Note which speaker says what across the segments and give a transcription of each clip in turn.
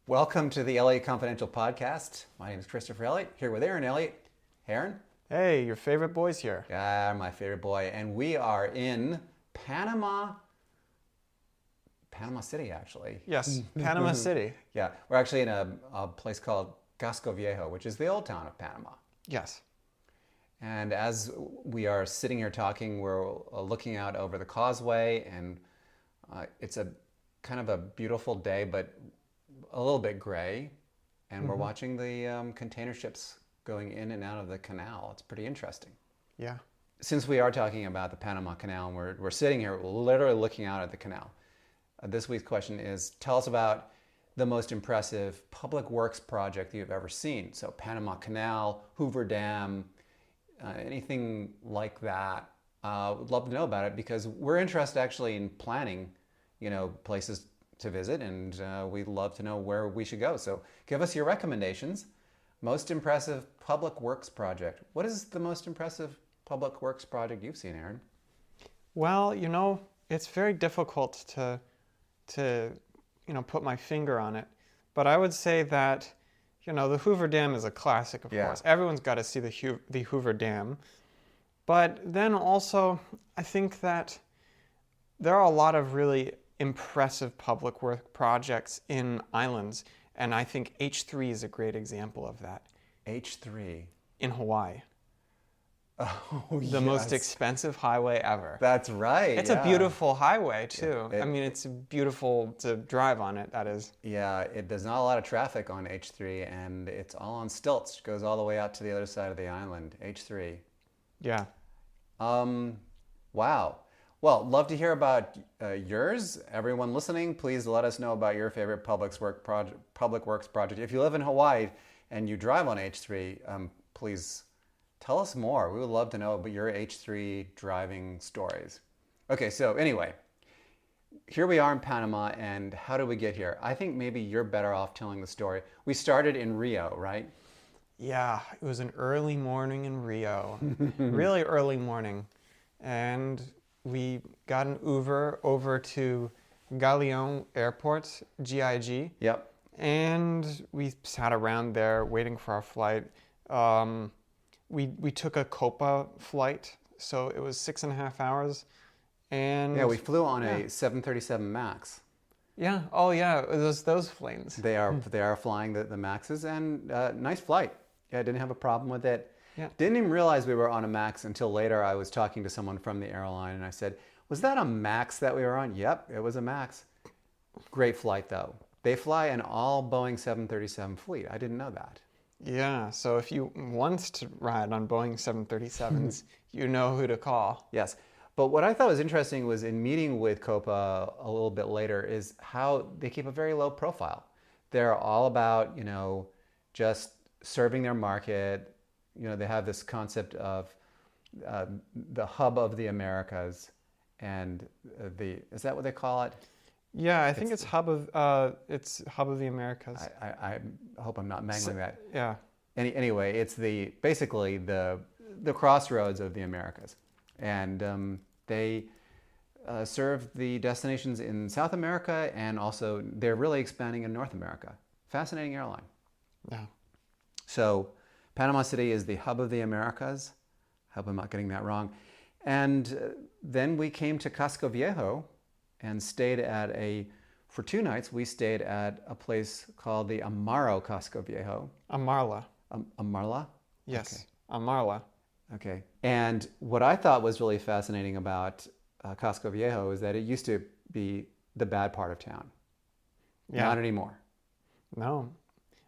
Speaker 1: Welcome to the Elliott Confidential podcast. My name is Christopher Elliott, here with Aaron Elliott. Aaron?
Speaker 2: Hey, your favorite boy's here.
Speaker 1: Yeah, my favorite boy. And we are in Panama City, actually.
Speaker 2: Yes, Panama City.
Speaker 1: Yeah, we're actually in a place called Casco Viejo, which is the old town of Panama.
Speaker 2: Yes.
Speaker 1: And as we are sitting here talking, we're looking out over the causeway, and it's a kind of a beautiful day, but a little bit gray. And we're watching the container ships going in and out of the canal. It's pretty interesting.
Speaker 2: Yeah.
Speaker 1: Since we are talking about the Panama Canal, and we're sitting here literally looking out at the canal, this week's question is, tell us about the most impressive public works project you've ever seen. So Panama Canal, Hoover Dam, anything like that. Would love to know about it because we're interested actually in planning, places to visit, and we'd love to know where we should go. So give us your recommendations. Most impressive public works project. What is the most impressive public works project you've seen, Aaron?
Speaker 2: Well, it's very difficult to put my finger on it. But I would say that, the Hoover Dam is a classic, of course. Everyone's got to see the Hoover Dam. But then also, I think that there are a lot of really impressive public work projects in islands. And I think H3 is a great example of that.
Speaker 1: H3?
Speaker 2: In Hawaii.
Speaker 1: Oh,
Speaker 2: The most expensive highway ever.
Speaker 1: That's right.
Speaker 2: It's a beautiful highway, too. It's beautiful to drive on it, that is.
Speaker 1: Yeah, there's not a lot of traffic on H3, and it's all on stilts. It goes all the way out to the other side of the island, H3.
Speaker 2: Yeah.
Speaker 1: Wow. Well, love to hear about yours. Everyone listening, please let us know about your favorite public works project. If you live in Hawaii and you drive on H3, please tell us more. We would love to know about your H3 driving stories. Okay, so anyway, here we are in Panama, and how did we get here? I think maybe you're better off telling the story. We started in Rio, right?
Speaker 2: Yeah, it was an early morning in Rio. Really early morning. And we got an Uber over to Galeon Airport, GIG.
Speaker 1: Yep.
Speaker 2: And we sat around there waiting for our flight. We took a Copa flight, so it was 6.5 hours. And
Speaker 1: yeah, we flew on a 737 MAX.
Speaker 2: Yeah. Oh, yeah. Those planes.
Speaker 1: They are flying the MAXs, and nice flight. Yeah, I didn't have a problem with it.
Speaker 2: Yeah.
Speaker 1: Didn't even realize we were on a MAX until later. I was talking to someone from the airline, and I said, "Was that a MAX that we were on?" Yep, it was a MAX. Great flight, though. They fly an all Boeing 737 fleet. I didn't know that.
Speaker 2: Yeah, so if you want to ride on Boeing 737s, you know who to call.
Speaker 1: Yes. But what I thought was interesting was in meeting with Copa a little bit later is how they keep a very low profile. They're all about, just serving their market. They have this concept of the hub of the Americas, and is that what they call it?
Speaker 2: Yeah, I think it's hub of the Americas.
Speaker 1: I hope I'm not mangling that.
Speaker 2: Yeah.
Speaker 1: Anyway, it's basically the crossroads of the Americas, and they serve the destinations in South America, and also they're really expanding in North America. Fascinating airline.
Speaker 2: Yeah.
Speaker 1: So Panama City is the hub of the Americas. I hope I'm not getting that wrong. And then we came to Casco Viejo and stayed for 2 nights, we stayed at a place called the Amaro Casco Viejo.
Speaker 2: Amarla.
Speaker 1: Amarla?
Speaker 2: Yes,
Speaker 1: Okay.
Speaker 2: Amarla.
Speaker 1: Okay. And what I thought was really fascinating about Casco Viejo is that it used to be the bad part of town.
Speaker 2: Yeah.
Speaker 1: Not anymore.
Speaker 2: No.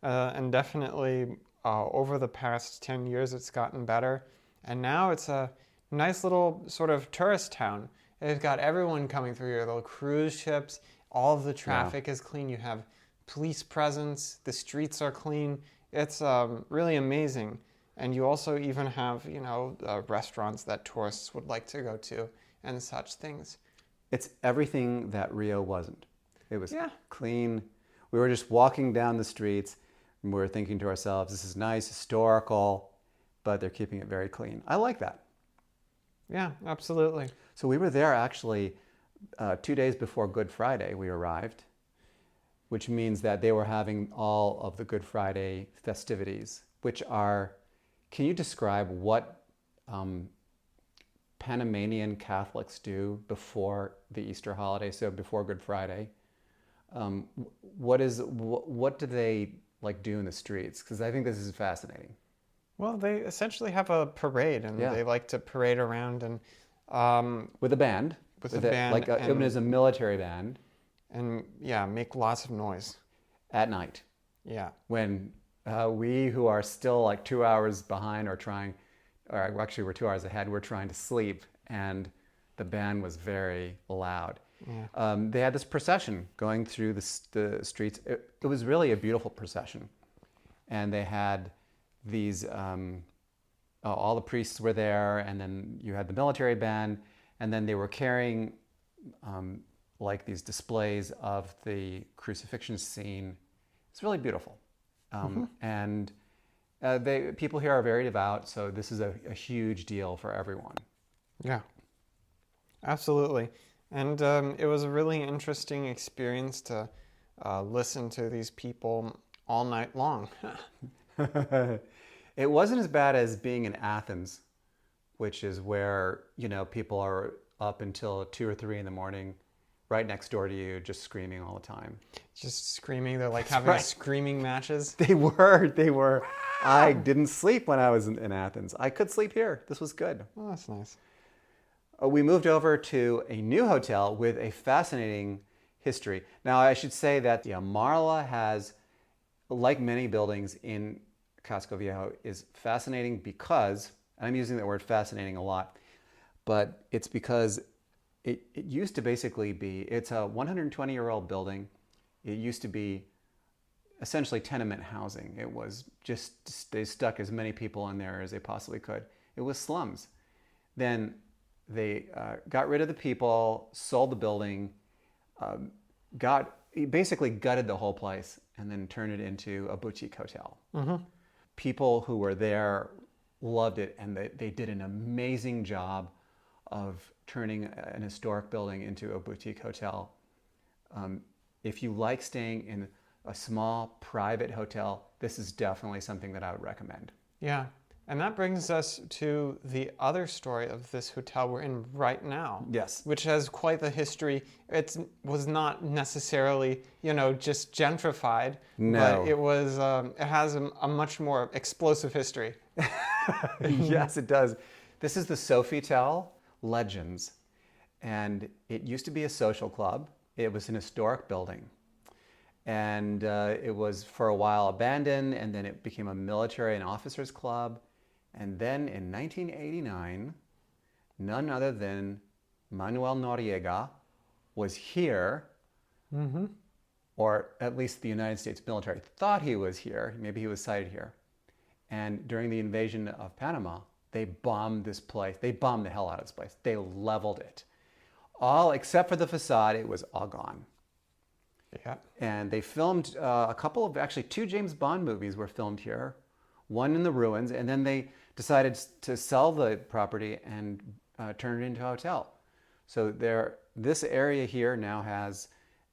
Speaker 2: And definitely over the past 10 years, it's gotten better. And now it's a nice little sort of tourist town. They've got everyone coming through here, little cruise ships. All of the traffic is clean. You have police presence. The streets are clean. It's really amazing. And you also even have, restaurants that tourists would like to go to and such things.
Speaker 1: It's everything that Rio wasn't. It was clean. We were just walking down the streets, and we were thinking to ourselves, this is nice, historical, but they're keeping it very clean. I like that.
Speaker 2: Yeah, absolutely.
Speaker 1: So we were there actually 2 days before Good Friday we arrived. which means that they were having all of the Good Friday festivities, which are, can you describe what Panamanian Catholics do before the Easter holiday, so before Good Friday? What do they like do in the streets? Because I think this is fascinating.
Speaker 2: Well, they essentially have a parade, and
Speaker 1: Yeah.
Speaker 2: they like to parade around and
Speaker 1: With a band.
Speaker 2: with a band,
Speaker 1: Like even as a military band
Speaker 2: and yeah, make lots of noise.
Speaker 1: at night.
Speaker 2: Yeah.
Speaker 1: When we who are still like 2 hours behind or actually we're 2 hours ahead, we're trying to sleep, and the band was very loud.
Speaker 2: Yeah.
Speaker 1: They had this procession going through the streets. It was really a beautiful procession. And they had these, all the priests were there, and then you had the military band, and then they were carrying like these displays of the crucifixion scene. It's really beautiful. And people here are very devout, so this is a huge deal for everyone.
Speaker 2: Yeah. Absolutely. And it was a really interesting experience to listen to these people all night long.
Speaker 1: It wasn't as bad as being in Athens, which is where, people are up until 2 or 3 in the morning, right next door to you, just screaming all the time.
Speaker 2: Just screaming. They're like
Speaker 1: That's
Speaker 2: having
Speaker 1: right.
Speaker 2: screaming matches.
Speaker 1: They were. I didn't sleep when I was in Athens. I could sleep here. This was good.
Speaker 2: Oh, that's nice.
Speaker 1: We moved over to a new hotel with a fascinating history. Now, I should say that the Marla has, like many buildings in Casco Viejo, is fascinating because, and I'm using the word fascinating a lot, but it's because it used to basically be, it's a 120-year-old building. It used to be essentially tenement housing. It was just, they stuck as many people in there as they possibly could. It was slums. Then they got rid of the people, sold the building, basically gutted the whole place, and then turned it into a boutique hotel.
Speaker 2: Mm-hmm.
Speaker 1: People who were there loved it, and they did an amazing job of turning an historic building into a boutique hotel. If you like staying in a small private hotel, this is definitely something that I would recommend.
Speaker 2: Yeah. And that brings us to the other story of this hotel we're in right now.
Speaker 1: Yes.
Speaker 2: Which has quite the history. It was not necessarily, just gentrified.
Speaker 1: No.
Speaker 2: But it has a much more explosive history.
Speaker 1: Yes, it does. This is the Sofitel Legends. And it used to be a social club. It was an historic building. And it was for a while abandoned, and then it became a military and officers club. And then in 1989, none other than Manuel Noriega was here,
Speaker 2: Mm-hmm.
Speaker 1: or at least the United States military thought he was here. Maybe he was sighted here. And during the invasion of Panama, they bombed this place. They bombed the hell out of this place. They leveled it. All except for the facade, it was all gone.
Speaker 2: Yeah.
Speaker 1: And they filmed actually 2 James Bond movies were filmed here, one in the ruins, and then they decided to sell the property and turn it into a hotel. So this area here now has,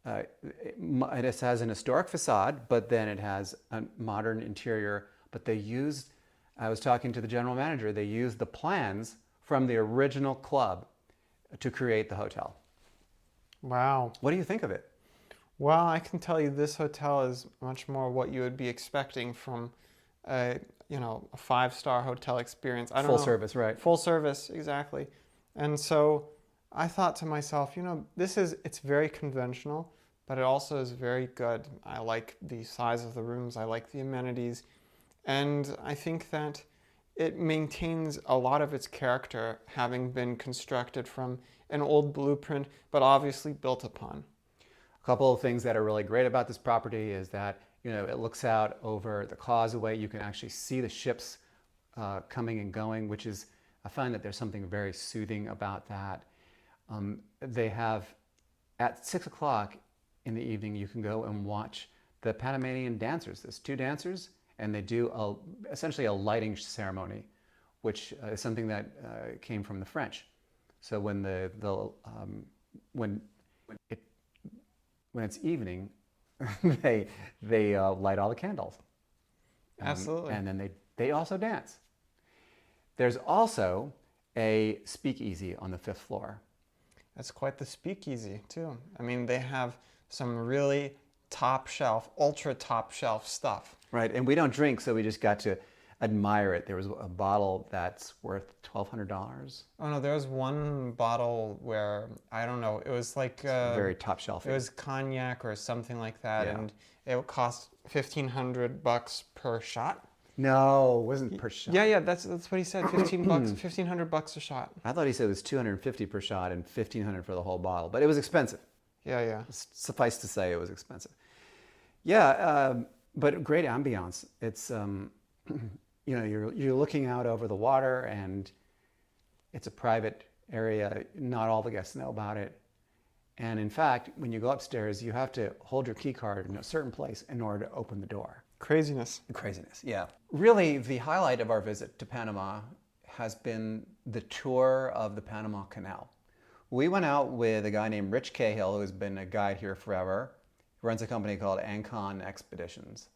Speaker 1: it has an historic facade, but then it has a modern interior. But I was talking to the general manager, they used the plans from the original club to create the hotel.
Speaker 2: Wow.
Speaker 1: What do you think of it?
Speaker 2: Well, I can tell you this hotel is much more what you would be expecting from a 5-star hotel experience. I don't know.
Speaker 1: Full service, right?
Speaker 2: Full service, exactly. And so I thought to myself, it's very conventional, but it also is very good. I like the size of the rooms. I like the amenities. And I think that it maintains a lot of its character, having been constructed from an old blueprint, but obviously built upon.
Speaker 1: A couple of things that are really great about this property is that it looks out over the causeway. You can actually see the ships coming and going, which is, I find that there's something very soothing about that. They have, at 6 o'clock in the evening, you can go and watch the Panamanian dancers. There's 2 dancers, and they do essentially a lighting ceremony, which is something that came from the French. So when it's evening, they light all the candles.
Speaker 2: Absolutely.
Speaker 1: And then they also dance. There's also a speakeasy on the 5th floor.
Speaker 2: That's quite the speakeasy, too. I mean, they have some really top shelf, ultra top shelf stuff.
Speaker 1: Right, and we don't drink, so we just got to admire it. There was a bottle that's worth $1,200.
Speaker 2: Oh, no, there was one bottle where, I don't know, it was like...
Speaker 1: very top shelf.
Speaker 2: It was cognac or something like that,
Speaker 1: Yeah.
Speaker 2: and it would cost $1,500 per shot.
Speaker 1: No, it wasn't per shot.
Speaker 2: Yeah, that's what he said. $1,500 a shot.
Speaker 1: I thought he said it was $250 per shot and $1,500 for the whole bottle, but it was expensive.
Speaker 2: Yeah.
Speaker 1: Suffice to say, it was expensive. Yeah, but great ambiance. It's you're looking out over the water, and it's a private area. Not all the guests know about it, and in fact, when you go upstairs, you have to hold your key card in a certain place in order to open the door.
Speaker 2: Craziness.
Speaker 1: Craziness, yeah. Really, the highlight of our visit to Panama has been the tour of the Panama Canal. We went out with a guy named Rich Cahill, who's been a guide here forever. He runs a company called Ancon Expeditions.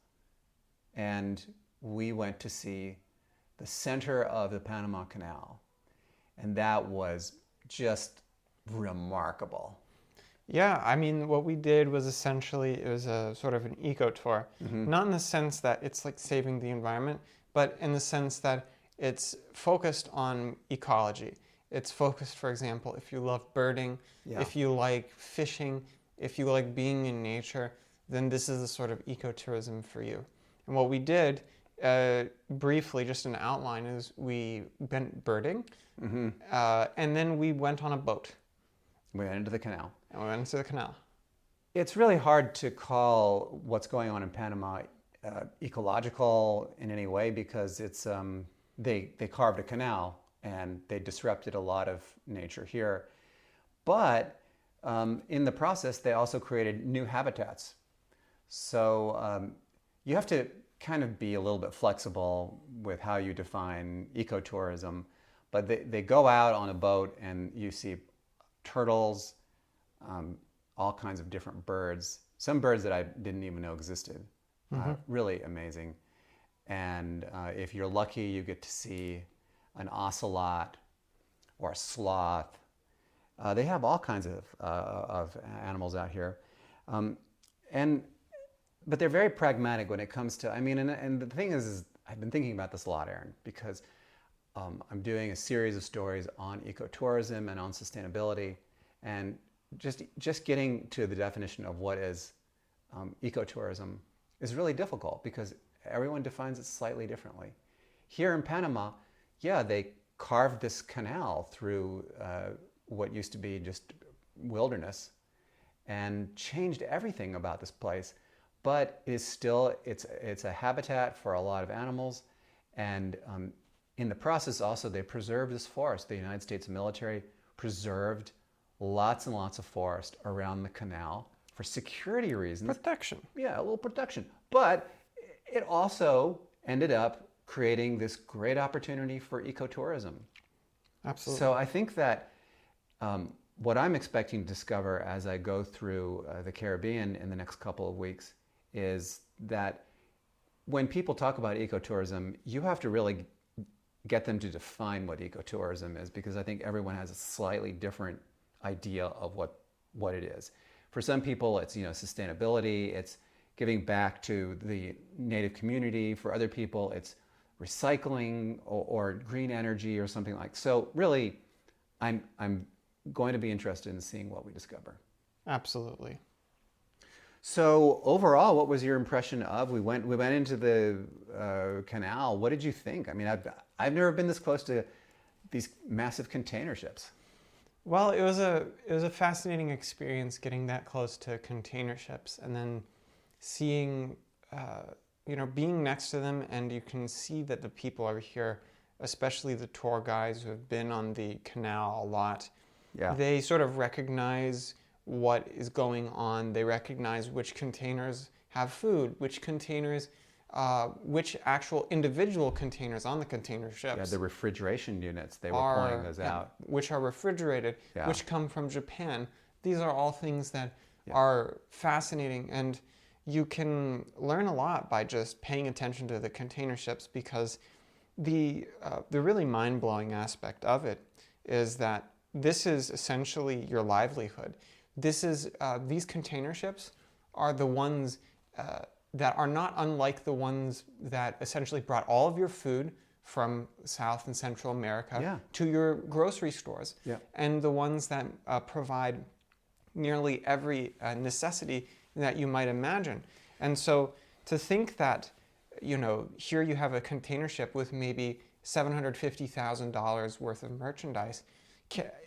Speaker 1: And we went to see the center of the Panama Canal. And that was just remarkable.
Speaker 2: Yeah, I mean, what we did was essentially, it was a sort of an eco tour. Not in the sense that it's like saving the environment, but in the sense that it's focused on ecology. It's focused, for example, if you love birding, if you like fishing, if you like being in nature, then this is the sort of ecotourism for you. And what we did, briefly, just an outline, is we went birding, and then we went on a boat.
Speaker 1: We went into the canal.
Speaker 2: And we went into the canal.
Speaker 1: It's really hard to call what's going on in Panama ecological in any way, because it's they carved a canal and they disrupted a lot of nature here. But in the process, they also created new habitats. So you have to kind of be a little bit flexible with how you define ecotourism. But they go out on a boat and you see turtles, all kinds of different birds, some birds that I didn't even know existed. Really amazing. And if you're lucky, you get to see an ocelot or a sloth. They have all kinds of animals out here. But they're very pragmatic when it comes to, and the thing is I've been thinking about this a lot, Aaron, because I'm doing a series of stories on ecotourism and on sustainability, and just getting to the definition of what is ecotourism is really difficult, because everyone defines it slightly differently. Here in Panama, they carved this canal through what used to be just wilderness and changed everything about this place, but it's a habitat for a lot of animals, and in the process also they preserved this forest. The United States military preserved lots and lots of forest around the canal for security reasons.
Speaker 2: Protection.
Speaker 1: Yeah, a little protection. But it also ended up creating this great opportunity for ecotourism.
Speaker 2: Absolutely.
Speaker 1: So I think that what I'm expecting to discover as I go through the Caribbean in the next couple of weeks is that when people talk about ecotourism, you have to really get them to define what ecotourism is, because I think everyone has a slightly different idea of what it is. For some people, it's sustainability, it's giving back to the native community. For other people, it's recycling or green energy or something like. So really, I'm going to be interested in seeing what we discover.
Speaker 2: Absolutely.
Speaker 1: So overall, what was your impression of? We went into the canal. What did you think? I mean, I've never been this close to these massive container ships.
Speaker 2: Well, it was a fascinating experience getting that close to container ships, and then seeing, being next to them, and you can see that the people over here, especially the tour guides who have been on the canal a lot, they sort of recognize what is going on. They recognize which containers have food, which containers, which actual individual containers on the container ships.
Speaker 1: Yeah, the refrigeration units, they were pointing those out.
Speaker 2: Which are refrigerated, which come from Japan. These are all things that are fascinating. And you can learn a lot by just paying attention to the container ships, because the really mind-blowing aspect of it is that this is essentially your livelihood. These container ships are the ones that are not unlike the ones that essentially brought all of your food from South and Central America to your grocery stores, and the ones that provide nearly every necessity that you might imagine. And so to think that, here you have a container ship with maybe $750,000 worth of merchandise,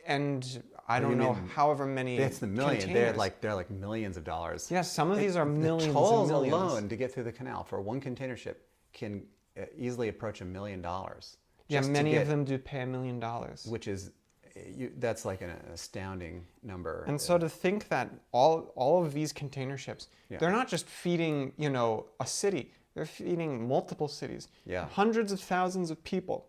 Speaker 2: and I don't know however many.
Speaker 1: It's the million. They're like millions of dollars.
Speaker 2: Yes, some of these are millions.
Speaker 1: The tolls
Speaker 2: and millions
Speaker 1: alone to get through the canal for one container ship can easily approach $1 million.
Speaker 2: Yeah, many of them do pay $1 million,
Speaker 1: which is that's like an astounding number.
Speaker 2: And so to think that all of these container ships, they're not just feeding a city, they're feeding multiple cities, hundreds of thousands of people.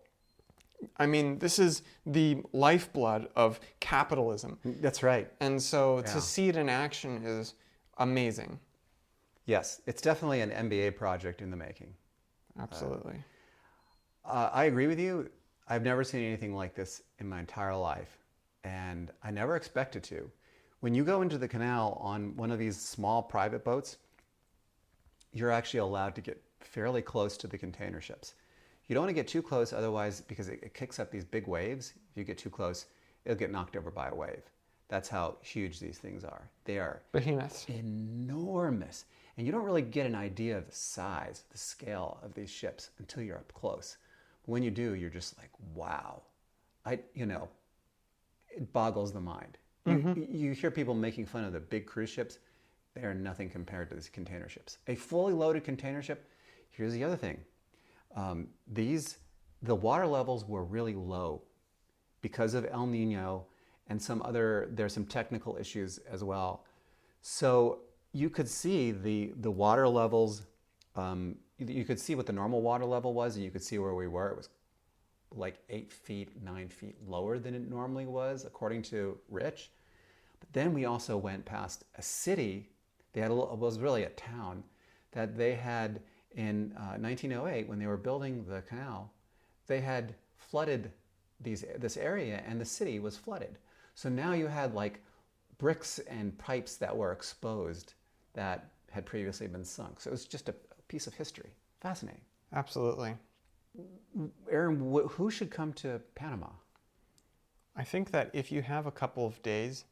Speaker 2: I mean, this is the lifeblood of capitalism.
Speaker 1: That's right.
Speaker 2: And so to see it in action is amazing.
Speaker 1: Yes, it's definitely an MBA project in the making.
Speaker 2: Absolutely.
Speaker 1: I agree with you. I've never seen anything like this in my entire life, and I never expected to. When you go into the canal on one of these small private boats, you're actually allowed to get fairly close to the container ships. You don't want to get too close, otherwise, because it kicks up these big waves. If you get too close, it'll get knocked over by a wave. That's how huge these things are. They are
Speaker 2: behemoths,
Speaker 1: enormous. And you don't really get an idea of the size, the scale of these ships until you're up close. When you do, you're just like, wow. It boggles the mind. You hear people making fun of the big cruise ships. They are nothing compared to these container ships. A fully loaded container ship, here's the other thing. The water levels were really low because of El Nino and there's some technical issues as well. So you could see the water levels, you could see what the normal water level was, and you could see where we were. It was like 8 feet, 9 feet lower than it normally was, according to Rich. But then we also went past a city. It was really a town that they had in 1908, when they were building the canal. They had flooded this area, and the city was flooded. So now you had like bricks and pipes that were exposed that had previously been sunk. So it was just a piece of history. Fascinating.
Speaker 2: Absolutely.
Speaker 1: Aaron, who should come to Panama?
Speaker 2: I think that if you have a couple of days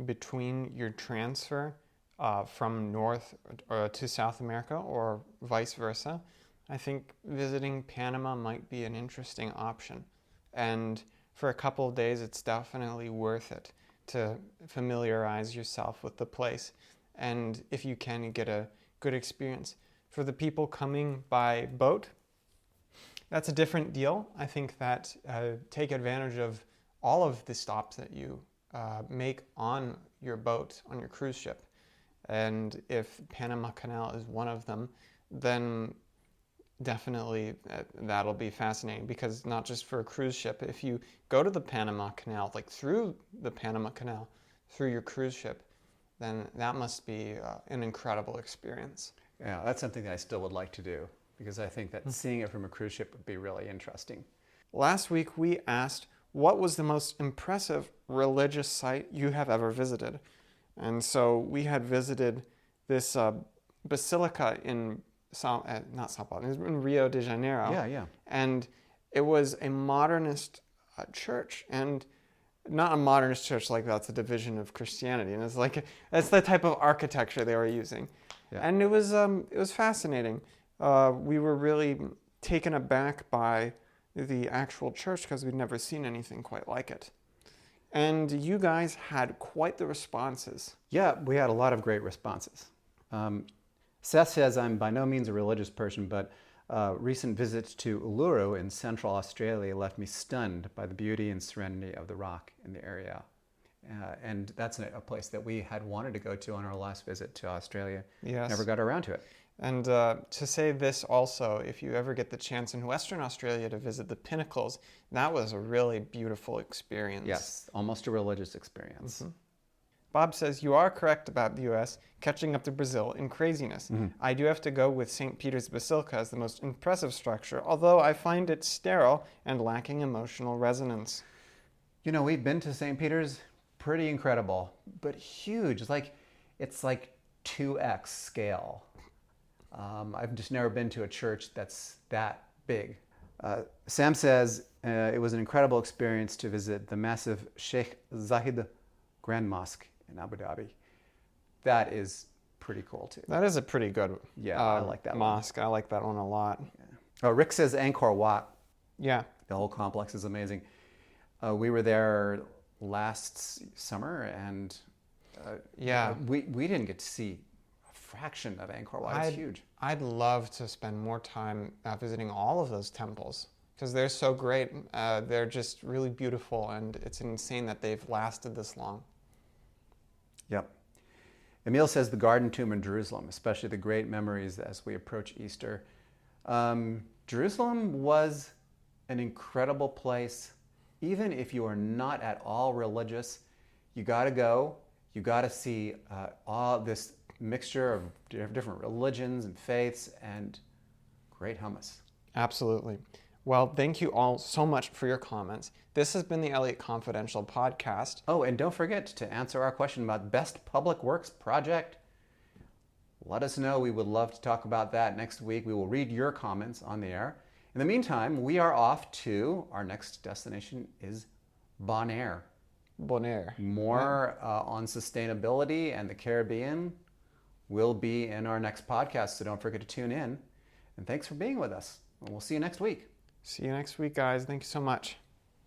Speaker 2: between your transfer from North to South America or vice versa, I think visiting Panama might be an interesting option. And for a couple of days, it's definitely worth it to familiarize yourself with the place. And if you can, get a good experience. For the people coming by boat, that's a different deal. I think that take advantage of all of the stops that you make on your boat, on your cruise ship. And if Panama Canal is one of them, then definitely that'll be fascinating, because not just for a cruise ship, if you go to the Panama Canal, like through the Panama Canal, through your cruise ship, then that must be an incredible experience.
Speaker 1: Yeah, that's something that I still would like to do, because I think that seeing it from a cruise ship would be really interesting.
Speaker 2: Last week we asked, what was the most impressive religious site you have ever visited? And so we had visited this basilica in not Sao Paulo, it was in Rio de Janeiro.
Speaker 1: Yeah.
Speaker 2: And it was a modernist church, and not a modernist church like that's a division of Christianity, and it's the type of architecture they were using. Yeah. And it was fascinating. We were really taken aback by the actual church, because we'd never seen anything quite like it. And you guys had quite the responses.
Speaker 1: Yeah, we had a lot of great responses. Seth says, I'm by no means a religious person, but recent visits to Uluru in Central Australia left me stunned by the beauty and serenity of the rock in the area. And that's a place that we had wanted to go to on our last visit to Australia.
Speaker 2: Yes.
Speaker 1: Never got around to it.
Speaker 2: And to say this also, if you ever get the chance in Western Australia to visit the Pinnacles, that was a really beautiful experience.
Speaker 1: Yes, almost a religious experience.
Speaker 2: Mm-hmm. Bob says, you are correct about the U.S. catching up to Brazil in craziness. I do have to go with St. Peter's Basilica as the most impressive structure, although I find it sterile and lacking emotional resonance.
Speaker 1: You know, we've been to St. Peter's, pretty incredible, but huge. It's like 2x scale. I've just never been to a church that's that big. Sam says it was an incredible experience to visit the massive Sheikh Zayed Grand Mosque in Abu Dhabi. That is pretty cool too.
Speaker 2: That is a pretty good
Speaker 1: I like that
Speaker 2: mosque. I like that one a lot.
Speaker 1: Yeah. Rick says Angkor Wat.
Speaker 2: Yeah.
Speaker 1: The whole complex is amazing. We were there last summer, and we didn't get to see a fraction of Angkor Wat. It's huge.
Speaker 2: I'd love to spend more time visiting all of those temples because they're so great. They're just really beautiful, and it's insane that they've lasted this long.
Speaker 1: Yep. Emil says the Garden Tomb in Jerusalem, especially the great memories as we approach Easter. Jerusalem was an incredible place. Even if you are not at all religious, you got to go. You got to see all this mixture of different religions and faiths, and great hummus.
Speaker 2: Absolutely. Well, thank you all so much for your comments. This has been the Elliott Confidential podcast.
Speaker 1: Oh, and don't forget to answer our question about Best Public Works Project. Let us know. We would love to talk about that next week. We will read your comments on the air. In the meantime, we are off to our next destination is Bonaire.
Speaker 2: Bonaire.
Speaker 1: More on sustainability and the Caribbean will be in our next podcast, so don't forget to tune in. And thanks for being with us. And we'll see you next week.
Speaker 2: See you next week, guys. Thank you so much.